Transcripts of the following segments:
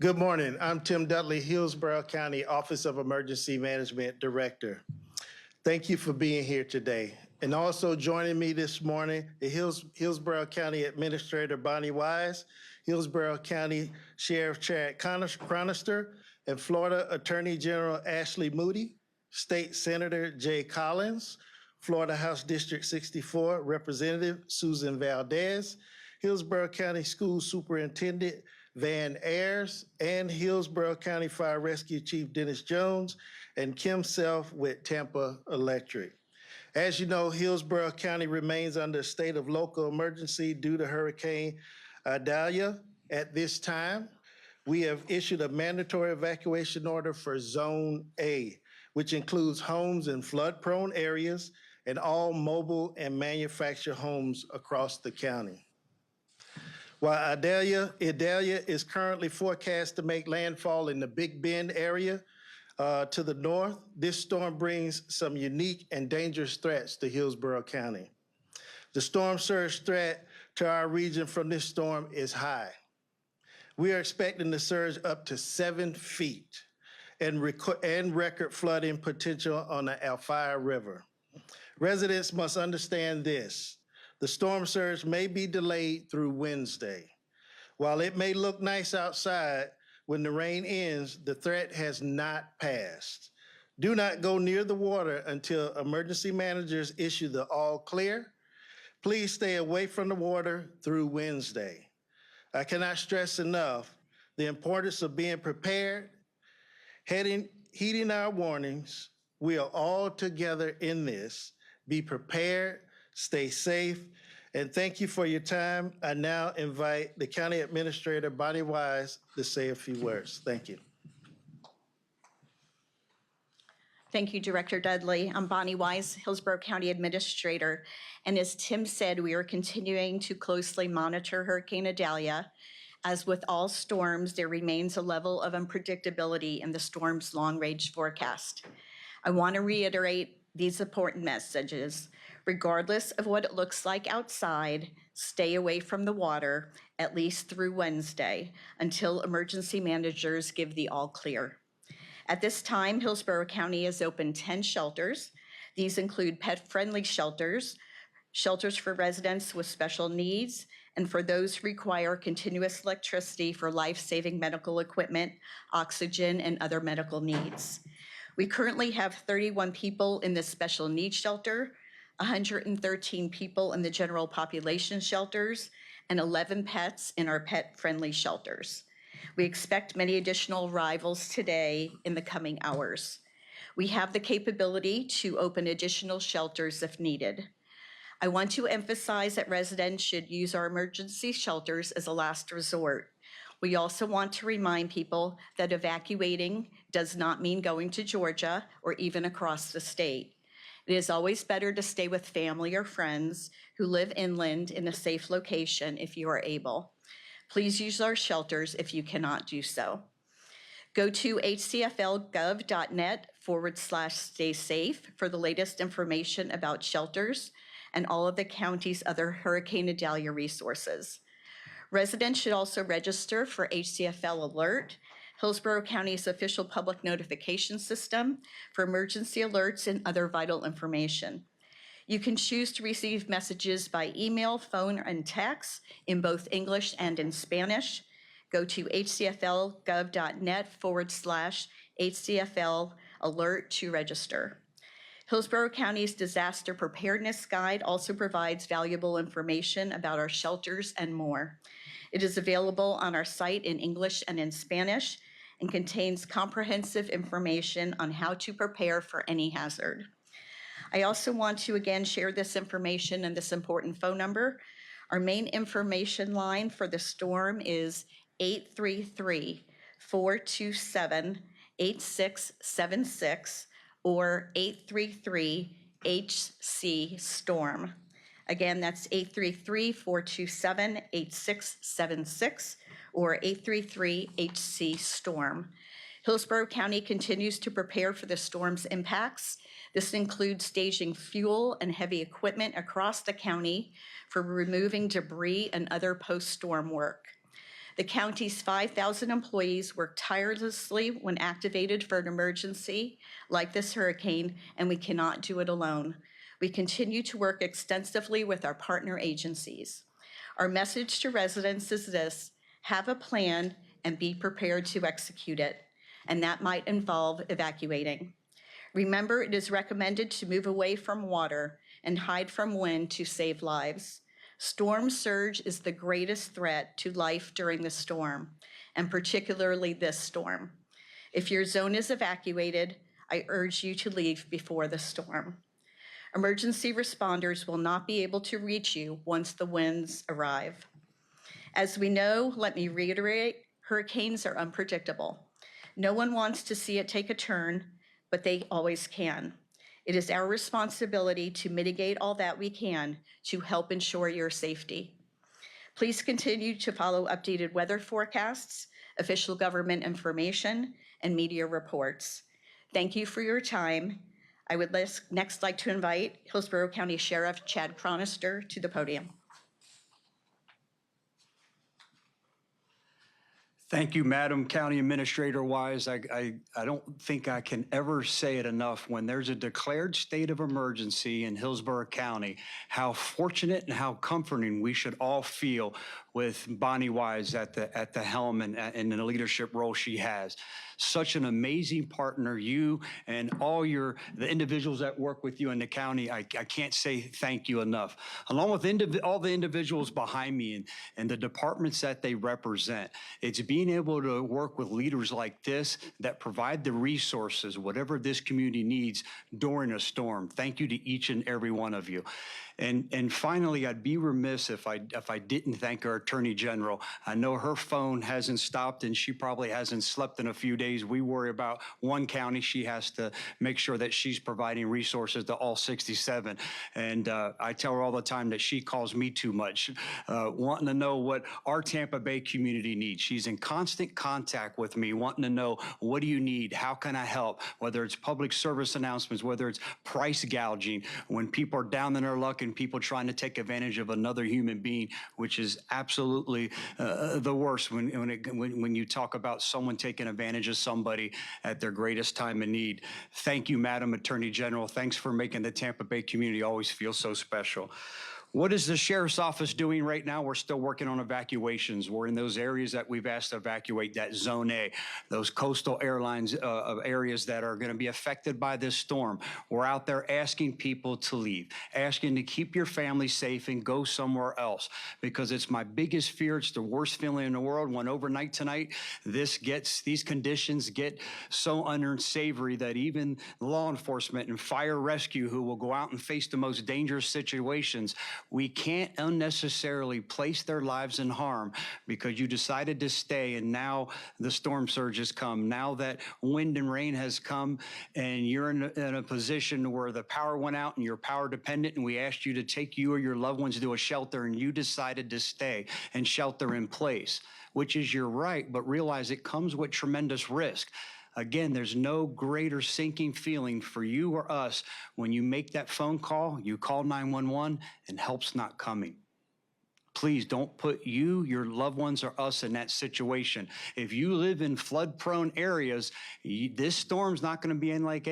Good morning. I'm Tim Dudley, Hillsborough County Office of Emergency Management Director. Thank you for being here today. And also joining me this morning, the Hillsborough County Administrator Bonnie Wise, Hillsborough County Sheriff Chad Chronister, and Florida Attorney General Ashley Moody, State Senator Jay Collins, Florida House District 64 Representative Susan Valdez, Hillsborough County School Superintendent Van Ayers, and Hillsborough County Fire Rescue Chief Dennis Jones, and Kim Self with Tampa Electric. As you know, Hillsborough County remains under a state of local emergency due to Hurricane Idalia. At this time, we have issued a mandatory evacuation order for Zone A, which includes homes in flood-prone areas and all mobile and manufactured homes across the county. While Idalia is currently forecast to make landfall in the Big Bend area to the north, this storm brings some unique and dangerous threats to Hillsborough County. The storm surge threat to our region from this storm is high. We are expecting the surge up to 7 feet and record flooding potential on the Alfaya River. Residents must understand this. The storm surge may be delayed through Wednesday. While it may look nice outside, when the rain ends, the threat has not passed. Do not go near the water until emergency managers issue the all clear. Please stay away from the water through Wednesday. I cannot stress enough the importance of being prepared, heeding our warnings. We are all together in this. Be prepared, stay safe, and thank you for your time. I now invite the County Administrator, Bonnie Wise, to say a few words. Thank you. Thank you, Director Dudley. I'm Bonnie Wise, Hillsborough County Administrator. And as Tim said, we are continuing to closely monitor Hurricane Idalia. As with all storms, there remains a level of unpredictability in the storm's long-range forecast. I want to reiterate these important messages. Regardless of what it looks like outside, stay away from the water, at least through Wednesday, until emergency managers give the all clear. At this time, Hillsborough County has opened 10 shelters. These include pet-friendly shelters, shelters for residents with special needs, and for those who require continuous electricity for life-saving medical equipment, oxygen, and other medical needs. We currently have 31 people in the special needs shelter, 113 people in the general population shelters, and 11 pets in our pet-friendly shelters. We expect many additional arrivals today in the coming hours. We have the capability to open additional shelters if needed. I want to emphasize that residents should use our emergency shelters as a last resort. We also want to remind people that evacuating does not mean going to Georgia or even across the state. It is always better to stay with family or friends who live inland in a safe location if you are able. Please use our shelters if you cannot do so. Go to hcflgov.net/stay safe for the latest information about shelters and all of the county's other Hurricane Idalia resources. Residents should also register for HCFL Alert, Hillsborough County's official public notification system, for emergency alerts and other vital information. You can choose to receive messages by email, phone, and text in both English and in Spanish. Go to hcflgov.net/HCFL Alert to register. Hillsborough County's Disaster Preparedness Guide also provides valuable information about our shelters and more. It is available on our site in English and in Spanish and contains comprehensive information on how to prepare for any hazard. I also want to again share this information and this important phone number. Our main information line for the storm is 833-427-8676 or 833-HC-STORM. Again, that's 833-427-8676 or 833-HC-STORM. Hillsborough County continues to prepare for the storm's impacts. This includes staging fuel and heavy equipment across the county for removing debris and other post-storm work. The county's 5,000 employees work tirelessly when activated for an emergency like this hurricane, and we cannot do it alone. We continue to work extensively with our partner agencies. Our message to residents is this: have a plan and be prepared to execute it, and that might involve evacuating. Remember, it is recommended to move away from water and hide from wind to save lives. Storm surge is the greatest threat to life during the storm, and particularly this storm. If your zone is evacuated, I urge you to leave before the storm. Emergency responders will not be able to reach you once the winds arrive. As we know, let me reiterate, hurricanes are unpredictable. No one wants to see it take a turn, but they always can. It is our responsibility to mitigate all that we can to help ensure your safety. Please continue to follow updated weather forecasts, official government information, and media reports. Thank you for your time. I would next like to invite Hillsborough County Sheriff Chad Chronister to the podium. Thank you, Madam County Administrator Wise. I don't think I can ever say it enough. When there's a declared state of emergency in Hillsborough County, how fortunate and how comforting we should all feel with Bonnie Wise at the helm and in the leadership role she has. Such an amazing partner, you and all the individuals that work with you in the county. I can't say thank you enough. Along with all the individuals behind me and the departments that they represent. It's being able to work with leaders like this that provide the resources, whatever this community needs during a storm. Thank you to each and every one of you. And finally, I'd be remiss if I didn't thank our Attorney General. I know her phone hasn't stopped and she probably hasn't slept in a few days. We worry about one county. She has to make sure that she's providing resources to all 67. And I tell her all the time that she calls me too much, wanting to know what our Tampa Bay community needs. She's in constant contact with me, wanting to know, what do you need? How can I help? Whether it's public service announcements, whether it's price gouging, when people are down in their luck and people trying to take advantage of another human being, which is absolutely the worst when you talk about someone taking advantage of somebody at their greatest time of need. Thank you, Madam Attorney General. Thanks for making the Tampa Bay community always feel so special. What is the Sheriff's Office doing right now? We're still working on evacuations. We're in those areas that we've asked to evacuate, that Zone A, those coastal areas that are going to be affected by this storm. We're out there asking people to leave, asking to keep your family safe and go somewhere else, because it's my biggest fear. It's the worst feeling in the world when overnight tonight, these conditions get so unsavory that even law enforcement and fire rescue, who will go out and face the most dangerous situations, we can't unnecessarily place their lives in harm because you decided to stay and now the storm surge has come. Now that wind and rain has come and you're in a position where the power went out and you're power dependent, and we asked you to take you or your loved ones to a shelter and you decided to stay and shelter in place, which is your right, but realize it comes with tremendous risk. Again, there's no greater sinking feeling for you or us when you make that phone call, you call 911, and help's not coming. Please don't put you, your loved ones, or us in that situation. If you live in flood-prone areas, this storm's not going to be unlike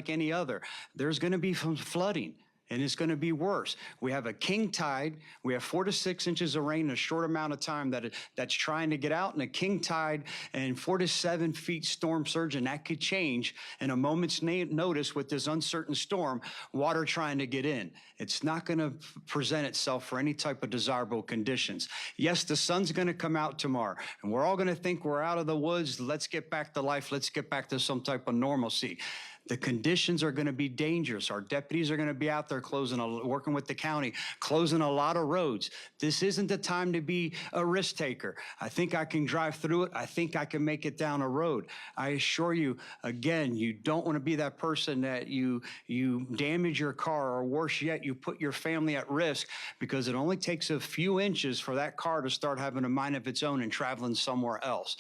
any other. There's going to be some flooding. And it's going to be worse. We have a king tide. We have 4 to 6 inches of rain in a short amount of time that's trying to get out, and a king tide and 4 to 7 feet storm surge, and that could change in a moment's notice with this uncertain storm, water trying to get in. It's not going to present itself for any type of desirable conditions. Yes, the sun's going to come out tomorrow, and we're all going to think we're out of the woods. Let's get back to life. Let's get back to some type of normalcy. The conditions are going to be dangerous. Our deputies are going to be out there working with the county, closing a lot of roads. This isn't the time to be a risk taker. I think I can drive through it. I think I can make it down a road. I assure you, again, you don't want to be that person that you damage your car, or worse yet, you put your family at risk, because it only takes a few inches for that car to start having a mind of its own and traveling somewhere else.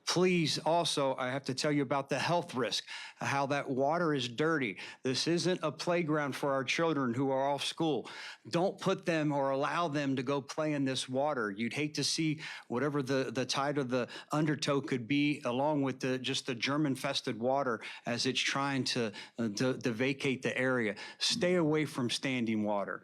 Please also, I have to tell you about the health risk, how that water is dirty. This isn't a playground for our children who are off school. Don't put them or allow them to go play in this water. You'd hate to see whatever the tide of the undertow could be, along with just the germ-infested water as it's trying to vacate the area. Stay away from standing water.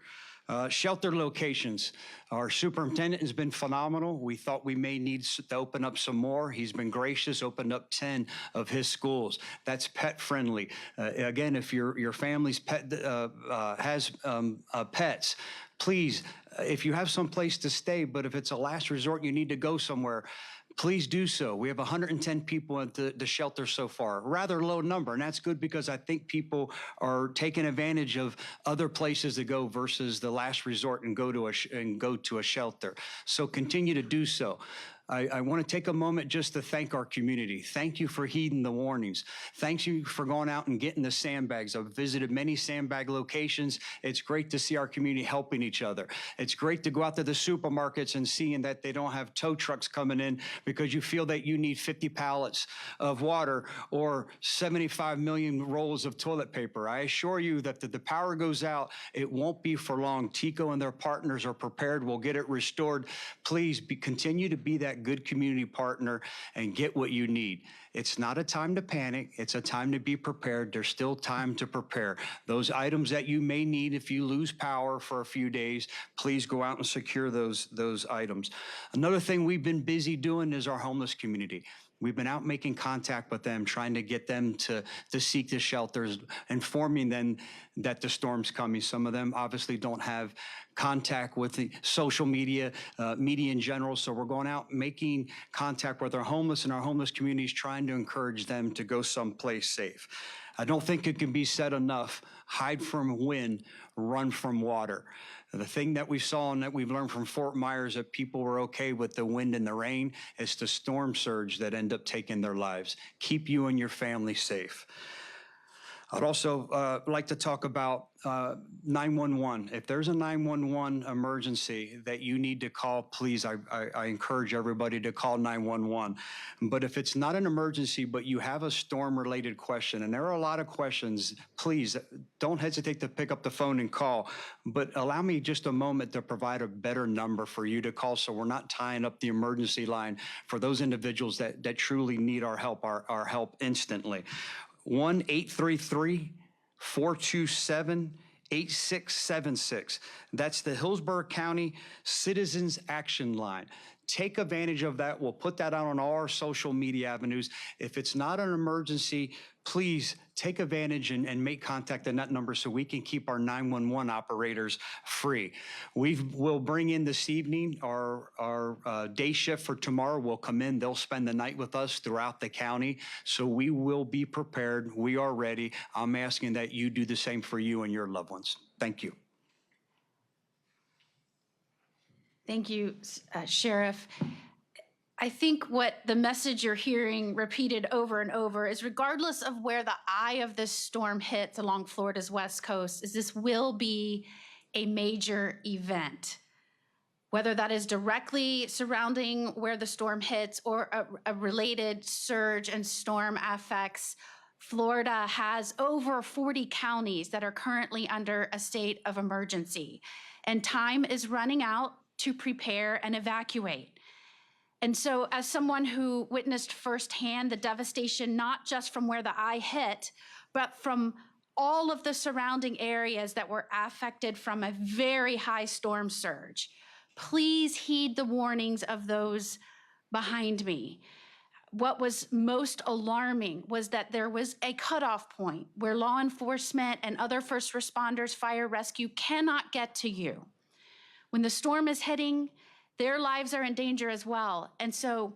Shelter locations. Our superintendent has been phenomenal. We thought we may need to open up some more. He's been gracious, opened up 10 of his schools. That's pet friendly. Again, if your family's pet has pets, please, if you have some place to stay, but if it's a last resort, you need to go somewhere, please do so. We have 110 people at the shelter so far, rather low number, and that's good because I think people are taking advantage of other places to go versus the last resort and go to a shelter. So continue to do so. I want to take a moment just to thank our community. Thank you for heeding the warnings. Thank you for going out and getting the sandbags. I've visited many sandbag locations. It's great to see our community helping each other. It's great to go out to the supermarkets and seeing that they don't have tow trucks coming in because you feel that you need 50 pallets of water or 75 million rolls of toilet paper. I assure you that if the power goes out, it won't be for long. TECO and their partners are prepared. We'll get it restored. Please continue to be that good community partner and get what you need. It's not a time to panic. It's a time to be prepared. There's still time to prepare. Those items that you may need if you lose power for a few days, please go out and secure those items. Another thing we've been busy doing is our homeless community. We've been out making contact with them, trying to get them to seek the shelters, informing them that the storm's coming. Some of them obviously don't have contact with the social media, media in general. So we're going out making contact with our homeless and our homeless communities, trying to encourage them to go someplace safe. I don't think it can be said enough. Hide from wind, run from water. The thing that we saw and that we've learned from Fort Myers that people were okay with the wind and the rain is the storm surge that end up taking their lives. Keep you and your family safe. I'd also like to talk about 911. If there's a 911 emergency that you need to call, please, I encourage everybody to call 911. But if it's not an emergency, but you have a storm-related question, and there are a lot of questions, please don't hesitate to pick up the phone and call. But allow me just a moment to provide a better number for you to call so we're not tying up the emergency line for those individuals that truly need our help instantly. 1-833-427-8676. That's the Hillsborough County Citizens Action Line. Take advantage of that. We'll put that out on all our social media avenues. If it's not an emergency, please take advantage and make contact on that number so we can keep our 911 operators free. We'll bring in this evening our day shift for tomorrow. Will come in. They'll spend the night with us throughout the county. So we will be prepared. We are ready. I'm asking that you do the same for you and your loved ones. Thank you. Thank you, Sheriff. I think what the message you're hearing repeated over and over is regardless of where the eye of this storm hits along Florida's west coast, is this will be a major event. Whether that is directly surrounding where the storm hits or a related surge and storm affects, Florida has over 40 counties that are currently under a state of emergency, and time is running out to prepare and evacuate. And so as someone who witnessed firsthand the devastation, not just from where the eye hit, but from all of the surrounding areas that were affected from a very high storm surge, please heed the warnings of those behind me. What was most alarming was that there was a cutoff point where law enforcement and other first responders, fire rescue cannot get to you. When the storm is hitting, their lives are in danger as well. And so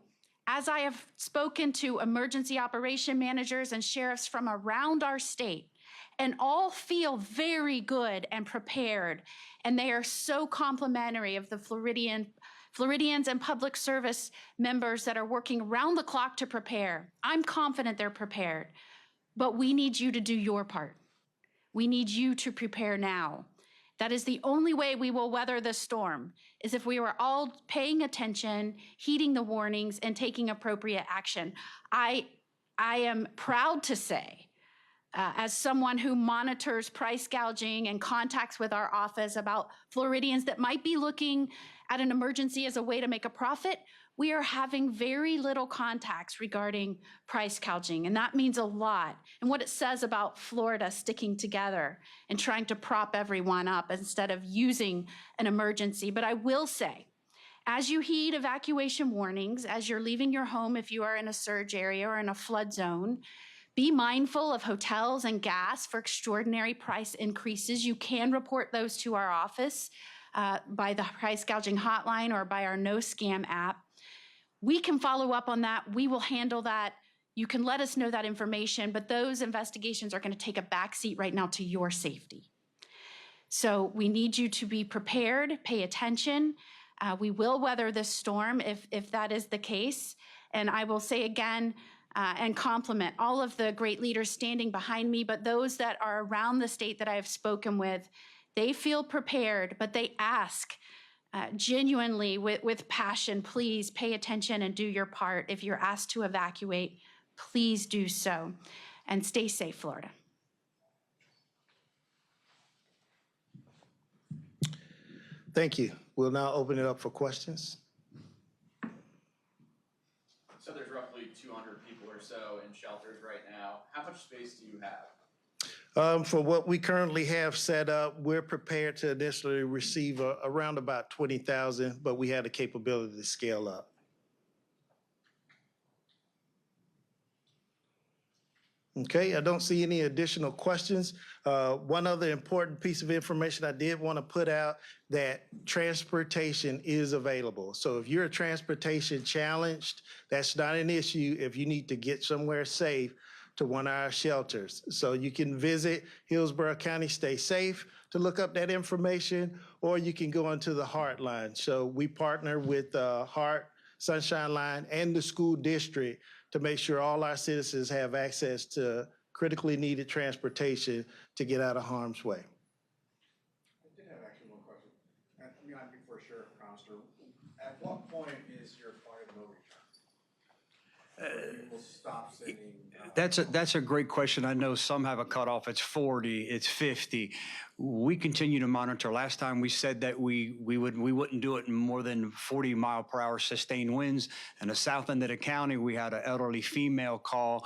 as I have spoken to emergency operation managers and sheriffs from around our state, and all feel very good and prepared, and they are so complimentary of the Floridians and public service members that are working round the clock to prepare. I'm confident they're prepared, but we need you to do your part. We need you to prepare now. That is the only way we will weather this storm, is if we are all paying attention, heeding the warnings, and taking appropriate action. I am proud to say, as someone who monitors price gouging and contacts with our office about Floridians that might be looking at an emergency as a way to make a profit, we are having very little contacts regarding price gouging, and that means a lot. And what it says about Florida sticking together and trying to prop everyone up instead of using an emergency. But I will say, as you heed evacuation warnings, as you're leaving your home if you are in a surge area or in a flood zone, be mindful of hotels and gas for extraordinary price increases. You can report those to our office by the price gouging hotline or by our No Scam app. We can follow up on that. We will handle that. You can let us know that information, but those investigations are going to take a backseat right now to your safety. So we need you to be prepared, pay attention. We will weather this storm if that is the case. And I will say again, and compliment all of the great leaders standing behind me, but those that are around the state that I have spoken with, they feel prepared, but they ask genuinely with passion, please pay attention and do your part. If you're asked to evacuate, please do so. And stay safe, Florida. Thank you. We'll now open it up for questions. So there's roughly 200 people or so in shelters right now. How much space do you have? For what we currently have set up, we're prepared to initially receive around about 20,000, but we have the capability to scale up. Okay, I don't see any additional questions. One other important piece of information I did want to put out, that transportation is available. So if you're transportation challenged, that's not an issue if you need to get somewhere safe to one of our shelters. So you can visit Hillsborough County Stay Safe to look up that information, or you can go onto the Heart line. So we partner with Heart, Sunshine Line, and the school district to make sure all our citizens have access to critically needed transportation to get out of harm's way. I did have actually one question. I mean, I'm before Sheriff Conster. At what point is your point of no return? You will stop sending. That's a great question. I know some have a cutoff. It's 40, it's 50. We continue to monitor. Last time we said that we wouldn't do it in more than 40 mile per hour sustained winds. In the south end of the county, we had an elderly female call.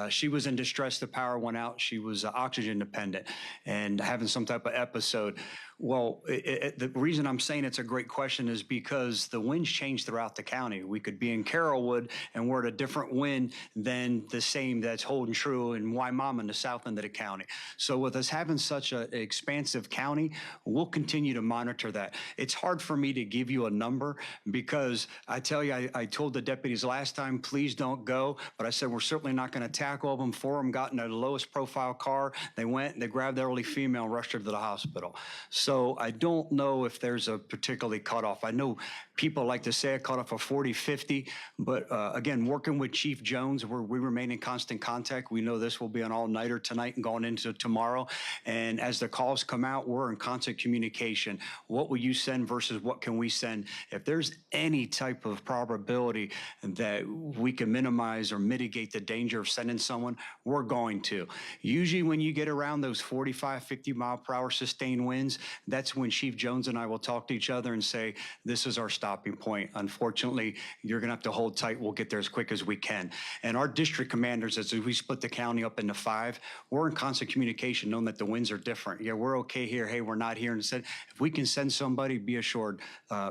She was in distress. The power went out. She was oxygen dependent and having some type of episode. Well, the reason I'm saying it's a great question is because the winds change throughout the county. We could be in Carrollwood and we're at a different wind than the same that's holding true in Waimama in the south end of the county. So with us having such an expansive county, we'll continue to monitor that. It's hard for me to give you a number because I tell you, I told the deputies last time, please don't go. But I said, we're certainly not going to tackle them. 4 of them got in the lowest profile car. They went, they grabbed the elderly female, rushed her to the hospital. So I don't know if there's a particularly cutoff. I know people like to say a cutoff of 40, 50, but again, working with Chief Jones, we remain in constant contact. We know this will be an all-nighter tonight and going into tomorrow. And as the calls come out, we're in constant communication. What will you send versus what can we send? If there's any type of probability that we can minimize or mitigate the danger of sending someone, we're going to. Usually when you get around those 45, 50 mile per hour sustained winds, that's when Chief Jones and I will talk to each other and say, this is our stopping point. Unfortunately, you're going to have to hold tight. We'll get there as quick as we can. And our district commanders, as we split the county up into 5, we're in constant communication, knowing that the winds are different. Yeah, we're okay here. Hey, we're not here. And said, if we can send somebody, be assured,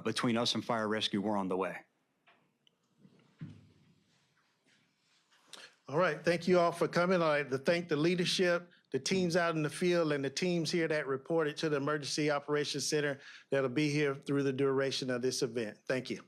between us and fire rescue, we're on the way. All right, thank you all for coming. I'd like to thank the leadership, the teams out in the field, and the teams here that reported to the Emergency Operations Center that'll be here through the duration of this event. Thank you.